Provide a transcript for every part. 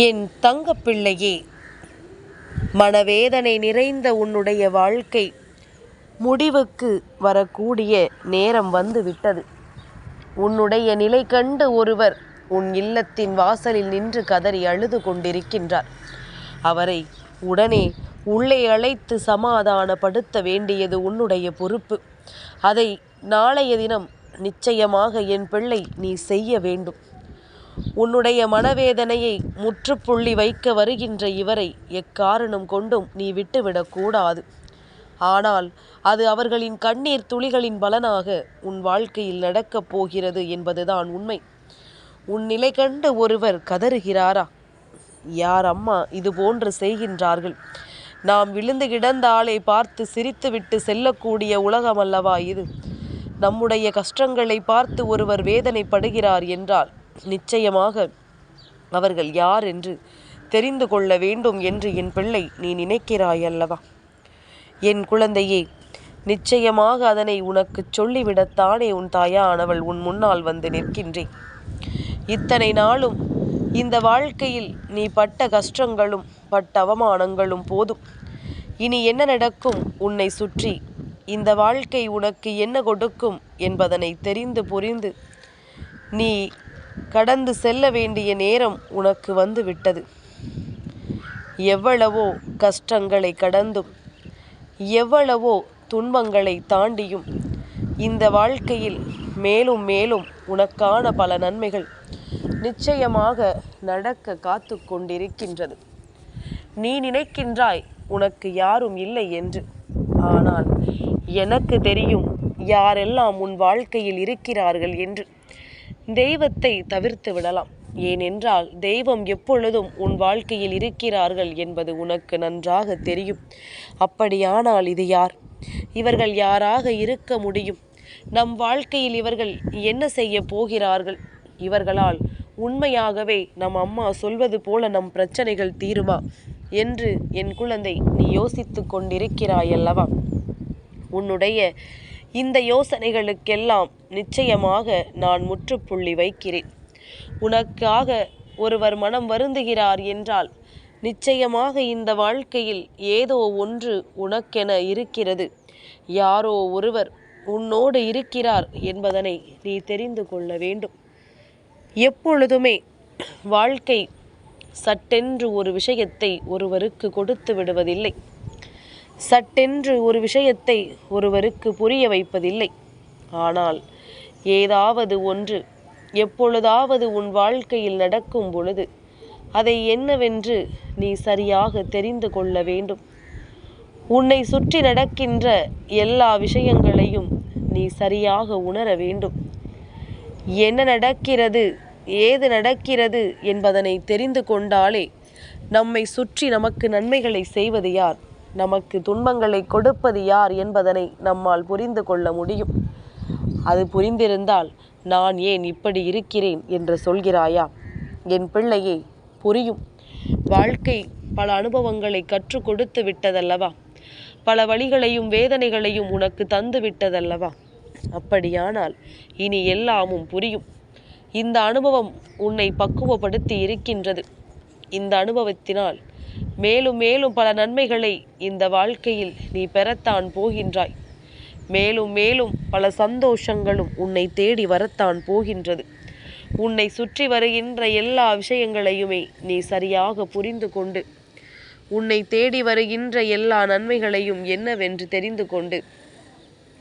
என் தங்கப்பிள்ளையே, மனவேதனை நிறைந்த உன்னுடைய வாழ்க்கை முடிவுக்கு வரக்கூடிய நேரம் வந்து விட்டது. உன்னுடைய நிலை கண்டு ஒருவர் உன் இல்லத்தின் வாசலில் நின்று கதறி அழுது கொண்டிருக்கின்றார். அவரை உடனே உள்ளே அழைத்து சமாதானப்படுத்த வேண்டியது உன்னுடைய பொறுப்பு. அதை நாளைய தினம் நிச்சயமாக என் பிள்ளை நீ செய்ய வேண்டும். உன்னுடைய மனவேதனையை முற்றுப்புள்ளி வைக்க வருகின்ற இவரை எக்காரணம் கொண்டும் நீ விட்டுவிடக்கூடாது. ஆனால் அது அவர்களின் கண்ணீர் துளிகளின் பலனாக உன் வாழ்க்கையில் நடக்கப் போகிறது என்பதுதான் உண்மை. உன் நிலை கண்டு ஒருவர் கதறுகிறாரா? யார் அம்மா இது போன்று செய்கின்றார்கள்? நாம் விழுந்து கிடந்த ஆளை பார்த்து சிரித்துவிட்டு செல்லக்கூடிய உலகம் அல்லவா இது? நம்முடைய கஷ்டங்களை பார்த்து ஒருவர் வேதனைப்படுகிறார் என்றால் நிச்சயமாக அவர்கள் யார் என்று தெரிந்து கொள்ள வேண்டும் என்று என் பிள்ளை நீ நினைக்கிறாய் அல்லவா? என் குழந்தையே, நிச்சயமாக அதனை உனக்கு சொல்லிவிடத்தானே உன் தாயானவள் உன் முன்னால் வந்து நிற்கின்றேன். இத்தனை நாளும் இந்த வாழ்க்கையில் நீ பட்ட கஷ்டங்களும் பட்ட அவமானங்களும் போதும். இனி என்ன நடக்கும் உன்னை சுற்றி, இந்த வாழ்க்கை உனக்கு என்ன கொடுக்கும் என்பதனை தெரிந்து புரிந்து நீ கடந்து செல்ல வேண்டிய நேரம் உனக்கு வந்து விட்டது. எவ்வளவோ கஷ்டங்களை கடந்தும் எவ்வளவோ துன்பங்களை தாண்டியும் இந்த வாழ்க்கையில் மேலும் மேலும் உனக்கான பல நன்மைகள் நிச்சயமாக நடக்க காத்து கொண்டிருக்கின்றது. நீ நினைக்கின்றாய் உனக்கு யாரும் இல்லை என்று. ஆனால் எனக்கு தெரியும் யாரெல்லாம் உன் வாழ்க்கையில் இருக்கிறார்கள் என்று. தெய்வத்தை தவிர்த்து விடலாம். ஏனென்றால் தெய்வம் எப்பொழுதும் உன் வாழ்க்கையில் இருக்கிறார்கள் என்பது உனக்கு நன்றாக தெரியும். அப்படியானால் இது யார்? இவர்கள் யாராக இருக்க முடியும்? நம் வாழ்க்கையில் இவர்கள் என்ன செய்ய போகிறார்கள்? இவர்களால் உண்மையாகவே நம் அம்மா சொல்வது போல நம் பிரச்சனைகள் தீருமா என்று என் குழந்தை நீ யோசித்து கொண்டிருக்கிறாயல்லவா? உன்னுடைய இந்த யோசனைகளுக்கெல்லாம் நிச்சயமாக நான் முற்றுப்புள்ளி வைக்கிறேன். உனக்காக ஒருவர் மனம் வருந்துகிறார் என்றால் நிச்சயமாக இந்த வாழ்க்கையில் ஏதோ ஒன்று உனக்கென இருக்கிறது. யாரோ ஒருவர் உன்னோடு இருக்கிறார் என்பதனை நீ தெரிந்து கொள்ள வேண்டும். எப்பொழுதுமே வாழ்க்கை சட்டென்று ஒரு விஷயத்தை ஒருவருக்கு கொடுத்து விடுவதில்லை. சட்டென்று ஒரு விஷயத்தை ஒருவருக்கு புரிய வைப்பதில்லை. ஆனால் ஏதாவது ஒன்று எப்பொழுதாவது உன் வாழ்க்கையில் நடக்கும் பொழுது அதை என்னவென்று நீ சரியாக தெரிந்து கொள்ள வேண்டும். உன்னை சுற்றி நடக்கின்ற எல்லா விஷயங்களையும் நீ சரியாக உணர வேண்டும். என்ன நடக்கிறது, ஏது நடக்கிறது என்பதனை தெரிந்து கொண்டாலே நம்மை சுற்றி நமக்கு நன்மைகளை செய்வது யார், நமக்கு துன்பங்களை கொடுப்பது யார் என்பதனை நம்மால் புரிந்து கொள்ள முடியும். அது புரிந்திருந்தால் நான் ஏன் இப்படி இருக்கிறேன் என்று சொல்கிறாயா? என் பிள்ளையே, புரியும். வாழ்க்கை பல அனுபவங்களை கற்றுக் கொடுத்து விட்டதல்லவா? பல வழிகளையும் வேதனைகளையும் உனக்கு தந்து விட்டதல்லவா? அப்படியானால் இனி எல்லாமும் புரியும். இந்த அனுபவம் உன்னை பக்குவப்படுத்தி இருக்கின்றது. இந்த அனுபவத்தினால் மேலும் மேலும் பல நன்மைகளை இந்த வாழ்க்கையில் நீ பெறத்தான் போகின்றாய். மேலும் மேலும் பல சந்தோஷங்களும் உன்னை தேடி வரத்தான் போகின்றது. உன்னை சுற்றி வருகின்ற எல்லா விஷயங்களையுமே நீ சரியாக புரிந்து கொண்டு உன்னை தேடி வருகின்ற எல்லா நன்மைகளையும் என்னவென்று தெரிந்து கொண்டு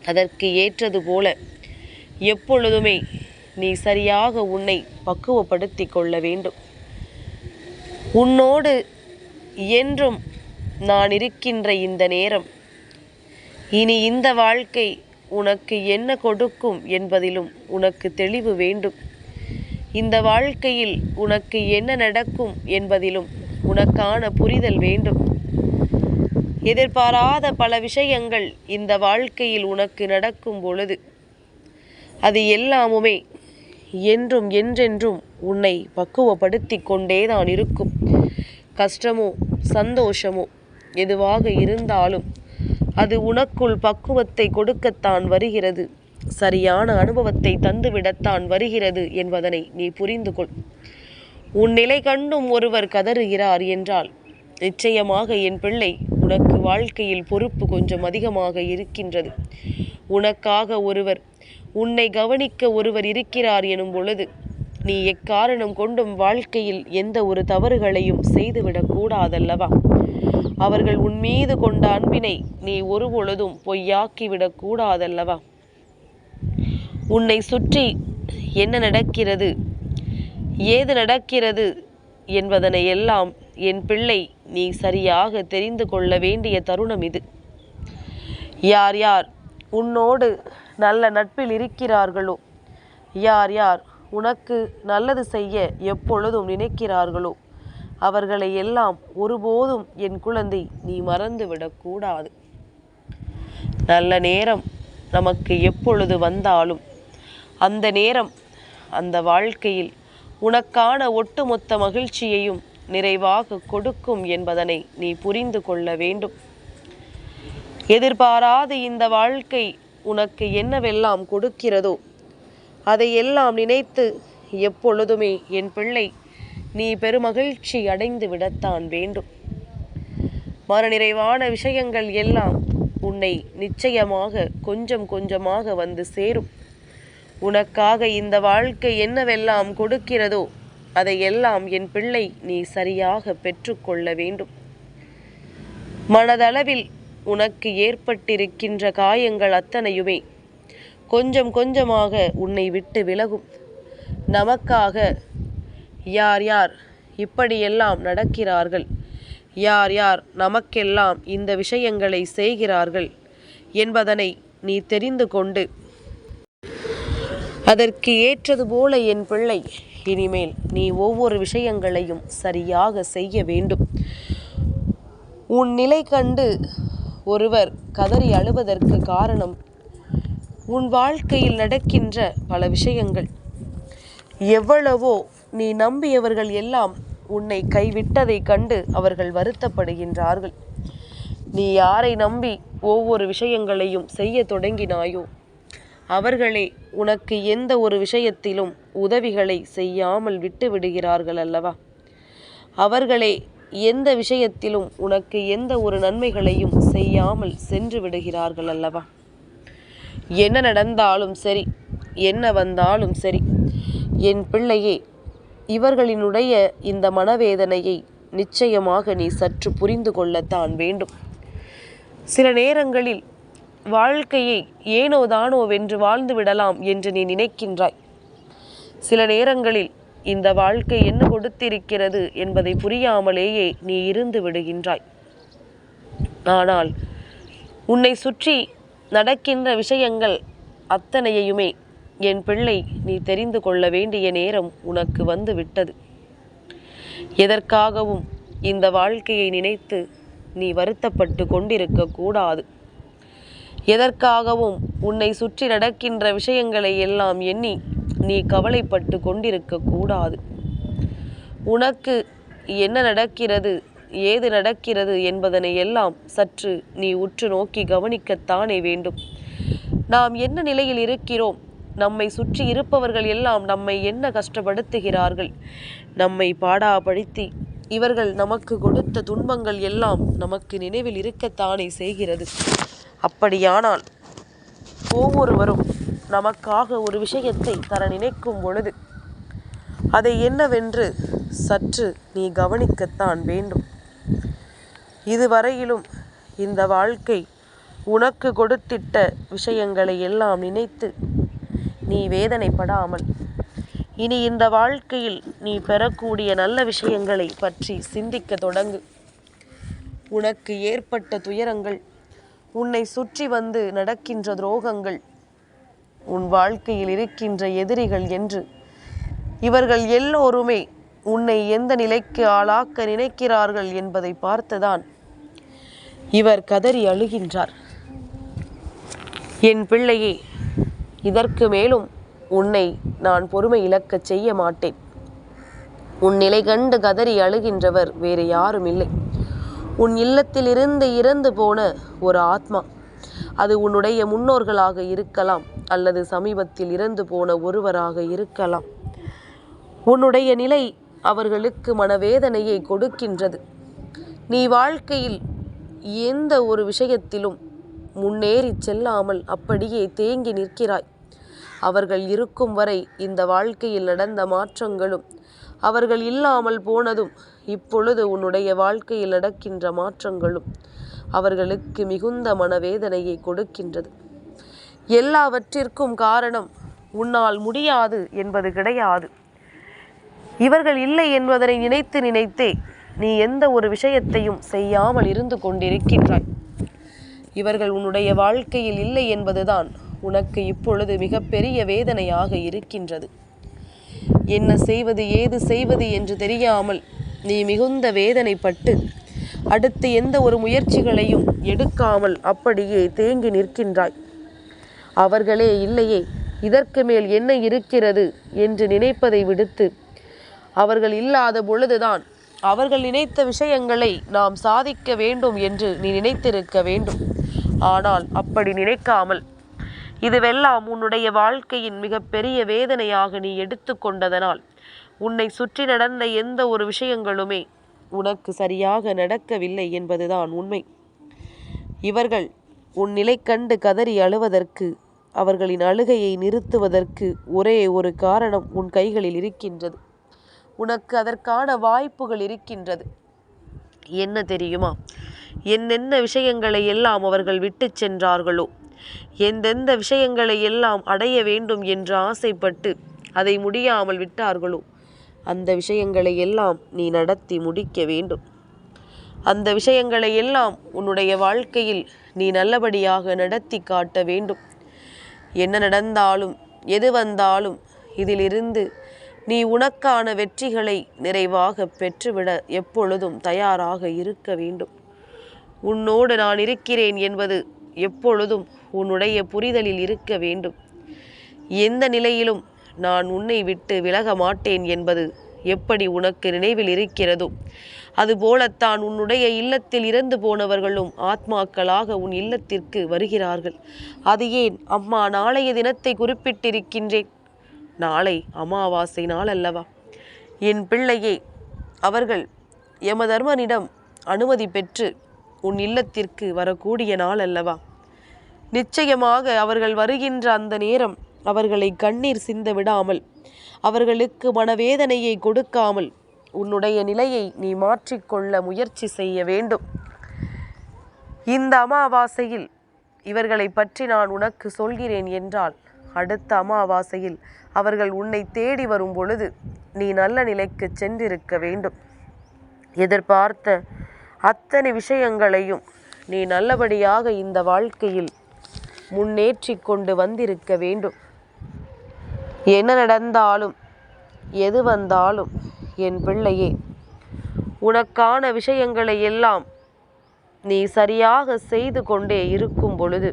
அதற்கு ஏற்றது போல எப்பொழுதுமே நீ சரியாக உன்னை பக்குவப்படுத்தி கொள்ள வேண்டும். உன்னோடு என்றும் நான் இருக்கின்ற இந்த நேரம், இனி இந்த வாழ்க்கை உனக்கு என்ன கொடுக்கும் என்பதிலும் உனக்கு தெளிவு வேண்டும். இந்த வாழ்க்கையில் உனக்கு என்ன நடக்கும் என்பதிலும் உனக்கான புரிதல் வேண்டும். எதிர்பாராத பல விஷயங்கள் இந்த வாழ்க்கையில் உனக்கு நடக்கும் பொழுது அது எல்லாமுமே என்றும் என்றென்றும் உன்னை பக்குவப்படுத்தி கொண்டேதான் இருக்கும். கஷ்டமோ சந்தோஷமோ எதுவாக இருந்தாலும் அது உனக்குள் பக்குவத்தை கொடுக்கத்தான் வருகிறது. சரியான அனுபவத்தை தந்துவிடத்தான் வருகிறது என்பதனை நீ புரிந்து கொள். உன் நிலை கண்டும் ஒருவர் கதறுகிறார் என்றால் நிச்சயமாக என் பிள்ளை உனக்கு வாழ்க்கையில் பொறுப்பு கொஞ்சம் அதிகமாக இருக்கின்றது. உனக்காக ஒருவர், உன்னை கவனிக்க ஒருவர் இருக்கிறார் எனும் பொழுது நீ எக்காரணம் கொண்டும் வாழ்க்கையில் எந்த ஒரு தவறுகளையும் செய்துவிடக் கூடாதல்லவா? அவர்கள் உன் மீது கொண்ட அன்பினை நீ ஒருபொழுதும் பொய்யாக்கிவிடக் கூடாதல்லவா? உன்னை சுற்றி என்ன நடக்கிறது, ஏது நடக்கிறது என்பதனை எல்லாம் என் பிள்ளை நீ சரியாக தெரிந்து கொள்ள வேண்டிய தருணம் இது. யார் யார் உன்னோடு நல்ல நட்பில் இருக்கிறார்களோ, யார் யார் உனக்கு நல்லது செய்ய எப்பொழுதும் நினைக்கிறார்களோ, அவர்களை எல்லாம் ஒருபோதும் என் குழந்தை நீ மறந்துவிடக்கூடாது. நல்ல நேரம் நமக்கு எப்பொழுது வந்தாலும் அந்த நேரம் அந்த வாழ்க்கையில் உனக்கான ஒட்டுமொத்த மகிழ்ச்சியையும் நிறைவாக கொடுக்கும் என்பதனை நீ புரிந்து கொள்ள வேண்டும். எதிர்பாராத இந்த வாழ்க்கை உனக்கு என்னவெல்லாம் கொடுக்கிறதோ அதையெல்லாம் நினைத்து எப்பொழுதுமே என் பிள்ளை நீ பெருமகிழ்ச்சி அடைந்து விடத்தான் வேண்டும். மனநிறைவான விஷயங்கள் எல்லாம் உன்னை நிச்சயமாக கொஞ்சம் கொஞ்சமாக வந்து சேரும். உனக்காக இந்த வாழ்க்கை என்னவெல்லாம் கொடுக்கிறதோ அதையெல்லாம் என் பிள்ளை நீ சரியாக பெற்றுக்கொள்ள வேண்டும். மனதளவில் உனக்கு ஏற்பட்டிருக்கின்ற காயங்கள் அத்தனையுமே கொஞ்சம் கொஞ்சமாக உன்னை விட்டு விலகும். நமக்காக யார் யார் இப்படியெல்லாம் நடக்கிறார்கள், யார் யார் நமக்கெல்லாம் இந்த விஷயங்களை செய்கிறார்கள் என்பதனை நீ தெரிந்து கொண்டு அதற்கு ஏற்றது போல என் பிள்ளை இனிமேல் நீ ஒவ்வொரு விஷயங்களையும் சரியாக செய்ய வேண்டும். உன் நிலை கண்டு ஒருவர் கதறி அழுவதற்கு காரணம் உன் வாழ்க்கையில் நடக்கின்ற பல விஷயங்கள். எவ்வளவோ நீ நம்பியவர்கள் எல்லாம் உன்னை கைவிட்டதை கண்டு அவர்கள் வருத்தப்படுகின்றார்கள். நீ யாரை நம்பி ஒவ்வொரு விஷயங்களையும் செய்ய தொடங்கினாயோ அவர்களே உனக்கு எந்த ஒரு விஷயத்திலும் உதவிகளை செய்யாமல் விட்டு விடுகிறார்கள் அல்லவா? அவர்களே எந்த விஷயத்திலும் உனக்கு எந்த ஒரு நன்மைகளையும் செய்யாமல் சென்று விடுகிறார்கள் அல்லவா? என்ன நடந்தாலும் சரி, என்ன வந்தாலும் சரி, என் பிள்ளையே, இவர்களினுடைய இந்த மனவேதனையை நிச்சயமாக நீ சற்று புரிந்து கொள்ளத்தான் வேண்டும். சில நேரங்களில் வாழ்க்கையை ஏனோ தானோ வென்று வாழ்ந்து விடலாம் என்று நீ நினைக்கின்றாய். சில நேரங்களில் இந்த வாழ்க்கை என்ன கொடுத்திருக்கிறது என்பதை புரியாமலேயே நீ இருந்து விடுகின்றாய். ஆனால் உன்னை சுற்றி நடக்கின்ற விஷயங்கள் அத்தனையுமே என் பிள்ளை நீ தெரிந்து கொள்ள வேண்டிய நேரம் உனக்கு வந்து விட்டது. எதற்காகவும் இந்த வாழ்க்கையை நினைத்து நீ வருத்தப்பட்டு கொண்டிருக்க கூடாது. எதற்காகவும் உன்னை சுற்றி நடக்கின்ற விஷயங்களை எல்லாம் எண்ணி நீ கவலைப்பட்டு கொண்டிருக்க கூடாது. உனக்கு என்ன நடக்கிறது, ஏது நடக்கிறது என்பதனை எல்லாம் சற்று நீ உற்று நோக்கி கவனிக்கத்தானே வேண்டும். நாம் என்ன நிலையில் இருக்கிறோம், நம்மை சுற்றி இருப்பவர்கள் எல்லாம் நம்மை என்ன கஷ்டப்படுத்துகிறார்கள், நம்மை பாடாப்படுத்தி இவர்கள் நமக்கு கொடுத்த துன்பங்கள் எல்லாம் நமக்கு நினைவில் இருக்கத்தானே செய்கிறது. அப்படியானால் ஒவ்வொருவரும் நமக்காக ஒரு விஷயத்தை தர நினைக்கும் பொழுது அதை என்னவென்று சற்று நீ கவனிக்கத்தான் வேண்டும். இதுவரையிலும் இந்த வாழ்க்கை உனக்கு கொடுத்திட்ட விஷயங்களை எல்லாம் நினைத்து நீ வேதனைப்படாமல் இனி இந்த வாழ்க்கையில் நீ பெறக்கூடிய நல்ல விஷயங்களை பற்றி சிந்திக்க தொடங்கு. உனக்கு ஏற்பட்ட துயரங்கள், உன்னை சுற்றி வந்து நடக்கின்ற துரோகங்கள், உன் வாழ்க்கையில் இருக்கின்ற எதிரிகள் என்று இவர்கள் எல்லோருமே உன்னை எந்த நிலைக்கு ஆளாக்க நினைக்கிறார்கள் என்பதை பார்த்துதான் இவர் கதறி அழுகின்றார். என் பிள்ளையே, இதற்கு மேலும் உன்னை நான் பொறுமை இழக்கச் செய்ய மாட்டேன். உன் நிலை கண்டு கதறி அழுகின்றவர் வேறு யாரும் இல்லை. உன் இல்லத்திலிருந்து இறந்து போன ஒரு ஆத்மா. அது உன்னுடைய முன்னோர்களாக இருக்கலாம், அல்லது சமீபத்தில் இறந்து போன ஒருவராக இருக்கலாம். உன்னுடைய நிலை அவர்களுக்கு மனவேதனையை கொடுக்கின்றது. நீ வாழ்க்கையில் எந்த ஒரு விஷயத்திலும் முன்னேறி செல்லாமல் அப்படியே தேங்கி நிற்கிறாய். அவர்கள் இருக்கும் வரை இந்த வாழ்க்கையில் நடந்த மாற்றங்களும் அவர்கள் இல்லாமல் போனதும் இப்பொழுது உன்னுடைய வாழ்க்கையில் நடக்கின்ற மாற்றங்களும் அவர்களுக்கு மிகுந்த மனவேதனையை கொடுக்கின்றது. எல்லாவற்றிற்கும் காரணம் உன்னால் முடியாது என்பது கிடையாது. இவர்கள் இல்லை என்பதனை நினைத்து நினைத்தே நீ எந்த ஒரு விஷயத்தையும் செய்யாமல் இருந்து கொண்டிருக்கின்றாய். இவர்கள் உன்னுடைய வாழ்க்கையில் இல்லை என்பதுதான் உனக்கு இப்பொழுது மிகப்பெரிய வேதனையாக இருக்கின்றது. என்ன செய்வது ஏது செய்வது என்று தெரியாமல் நீ மிகுந்த வேதனைப்பட்டு அடுத்து எந்த ஒரு முயற்சிகளையும் எடுக்காமல் அப்படியே தேங்கி நிற்கின்றாய். அவர்களே இல்லையே, இதற்கு மேல் என்ன இருக்கிறது என்று நினைப்பதை விடுத்து அவர்கள் இல்லாத பொழுதுதான் அவர்கள் நினைத்த விஷயங்களை நாம் சாதிக்க வேண்டும் என்று நீ நினைத்திருக்க வேண்டும். ஆனால் அப்படி நினைக்காமல் இதுவெல்லாம் உன்னுடைய வாழ்க்கையின் மிகப்பெரிய வேதனையாக நீ எடுத்து கொண்டதனால் உன்னை சுற்றி நடந்த எந்த ஒரு விஷயங்களுமே உனக்கு சரியாக நடக்கவில்லை என்பதுதான் உண்மை. இவர்கள் உன் நிலை கண்டு கதறி அழுவதற்கு, அவர்களின் அழுகையை நிறுத்துவதற்கு ஒரே ஒரு காரணம் உன் கைகளில் இருக்கின்றது. உனக்கு அதற்கான வாய்ப்புகள் இருக்கின்றது. என்ன தெரியுமா? என்னென்ன விஷயங்களை எல்லாம் அவர்கள் விட்டு சென்றார்களோ, எந்தெந்த விஷயங்களை எல்லாம் அடைய வேண்டும் என்று ஆசைப்பட்டு அதை முடியாமல் விட்டார்களோ, அந்த விஷயங்களை எல்லாம் நீ நடத்தி முடிக்க வேண்டும். அந்த விஷயங்களை எல்லாம் உன்னுடைய வாழ்க்கையில் நீ நல்லபடியாக நடத்தி காட்ட வேண்டும். என்ன நடந்தாலும் எது வந்தாலும் இதிலிருந்து நீ உனக்கான வெற்றிகளை நிறைவாக பெற்றுவிட எப்பொழுதும் தயாராக இருக்க வேண்டும். உன்னோடு நான் இருக்கிறேன் என்பது எப்பொழுதும் உன்னுடைய புரிதலில் இருக்க வேண்டும். எந்த நிலையிலும் நான் உன்னை விட்டு விலக மாட்டேன் என்பது எப்படி உனக்கு நினைவில் இருக்கிறதோ, அதுபோலத்தான் உன்னுடைய இல்லத்தில் இறந்து போனவர்களும் ஆத்மாக்களாக உன் இல்லத்திற்கு வருகிறார்கள். அது ஏன் அம்மா நாளைய தினத்தை குறிப்பிட்டிருக்கின்றேன்? நாளை அமாவாசை நாள் அல்லவா? என் பிள்ளையே, அவர்கள் யமதர்மனிடம் அனுமதி பெற்று உன் இல்லத்திற்கு வரக்கூடிய நாள் அல்லவா? நிச்சயமாக அவர்கள் வருகின்ற அந்த நேரம் அவர்களை கண்ணீர் சிந்த விடாமல், அவர்களுக்கு மனவேதனையை கொடுக்காமல் உன்னுடைய நிலையை நீ மாற்றிக்கொள்ள முயற்சி செய்ய வேண்டும். இந்த அமாவாசையில் இவர்களை பற்றி நான் உனக்கு சொல்கிறேன் என்றால், அடுத்த அமாவாசையில் அவர்கள் உன்னை தேடி வரும் பொழுது நீ நல்ல நிலைக்கு சென்றிருக்க வேண்டும். எதிர்பார்த்த அத்தனை விஷயங்களையும் நீ நல்லபடியாக இந்த வாழ்க்கையில் முன்னேற்றி கொண்டு வந்திருக்க வேண்டும். என்ன நடந்தாலும் எது வந்தாலும் என் பிள்ளையே, உனக்கான விஷயங்களை எல்லாம் நீ சரியாக செய்து கொண்டே இருக்கும் பொழுது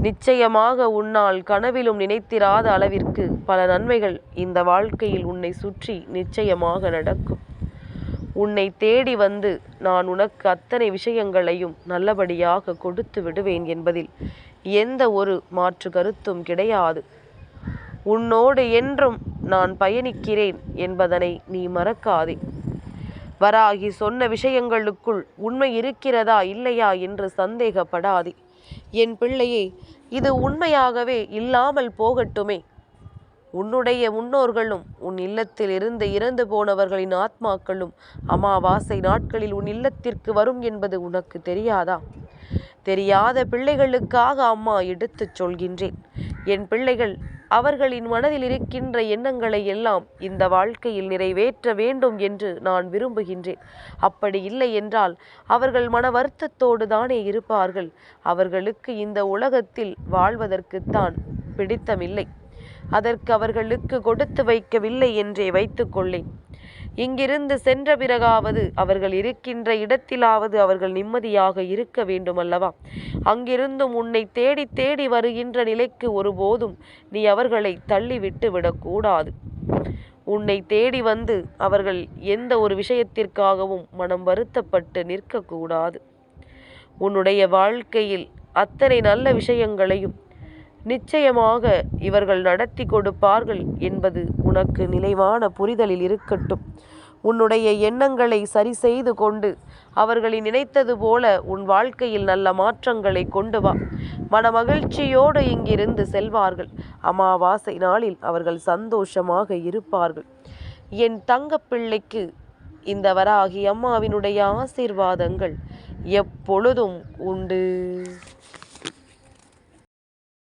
நிச்சயமாக உன்னால் கனவிலும் நினைத்திராத அளவிற்கு பல நன்மைகள் இந்த வாழ்க்கையில் உன்னை சுற்றி நிச்சயமாக நடக்கும். உன்னை தேடி வந்து நான் உனக்கு அத்தனை விஷயங்களையும் நல்லபடியாக கொடுத்து விடுவேன் என்பதில் எந்த ஒரு மாற்று கருத்தும் கிடையாது. உன்னோடு என்றும் நான் பயணிக்கிறேன் என்பதனை நீ மறக்காதே. வராகி சொன்ன விஷயங்களுக்குள் உண்மை இருக்கிறதா இல்லையா என்று சந்தேகப்படாதே. என் பிள்ளையே, இது உண்மையாகவே இல்லாமல் போகட்டுமே. உன்னுடைய முன்னோர்களும் உன் இல்லத்தில் இருந்து இறந்து போனவர்களின் ஆத்மாக்களும் அமாவாசை நாட்களில் உன் இல்லத்திற்கு வரும் என்பது உனக்கு தெரியாதா? தெரியாத பிள்ளைகளுக்காக அம்மா எடுத்துச் சொல்கின்றேன். என் பிள்ளைகள் அவர்களின் மனதில் இருக்கின்ற எண்ணங்களை எல்லாம் இந்த வாழ்க்கையில் நிறைவேற்ற வேண்டும் என்று நான் விரும்புகின்றேன். அப்படி இல்லை என்றால் அவர்கள் மன வருத்தத்தோடு தானே இருப்பார்கள். அவர்களுக்கு இந்த உலகத்தில் வாழ்வதற்குத்தான் பிடித்தமில்லை. அதற்கு அவர்களுக்கு கொடுத்து வைக்கவில்லை என்றே வைத்துக்கொள்ளேன். இங்கிருந்து சென்ற பிறகாவது அவர்கள் இருக்கின்ற இடத்திலாவது அவர்கள் நிம்மதியாக இருக்க வேண்டும் அல்லவா? அங்கிருந்தும் உன்னை தேடி தேடி வருகின்ற நிலைக்கு ஒருபோதும் நீ அவர்களை தள்ளிவிட்டு விடக்கூடாது. உன்னை தேடி வந்து அவர்கள் எந்த ஒரு விஷயத்திற்காகவும் மனம் வருத்தப்பட்டு நிற்கக்கூடாது. உன்னுடைய வாழ்க்கையில் அத்தனை நல்ல விஷயங்களையும் நிச்சயமாக இவர்கள் நடத்தி கொடுப்பார்கள் என்பது உனக்கு நிலைவான புரிதலில் இருக்கட்டும். உன்னுடைய எண்ணங்களை சரி செய்து கொண்டு அவர்களை நினைத்தது போல உன் வாழ்க்கையில் நல்ல மாற்றங்களை கொண்டு வா. மனமகிழ்ச்சியோடு இங்கிருந்து செல்வார்கள். அமாவாசை நாளில் அவர்கள் சந்தோஷமாக இருப்பார்கள். என் தங்கப்பிள்ளைக்கு இந்த வராகி அம்மாவினுடைய ஆசீர்வாதங்கள் எப்பொழுதும் உண்டு.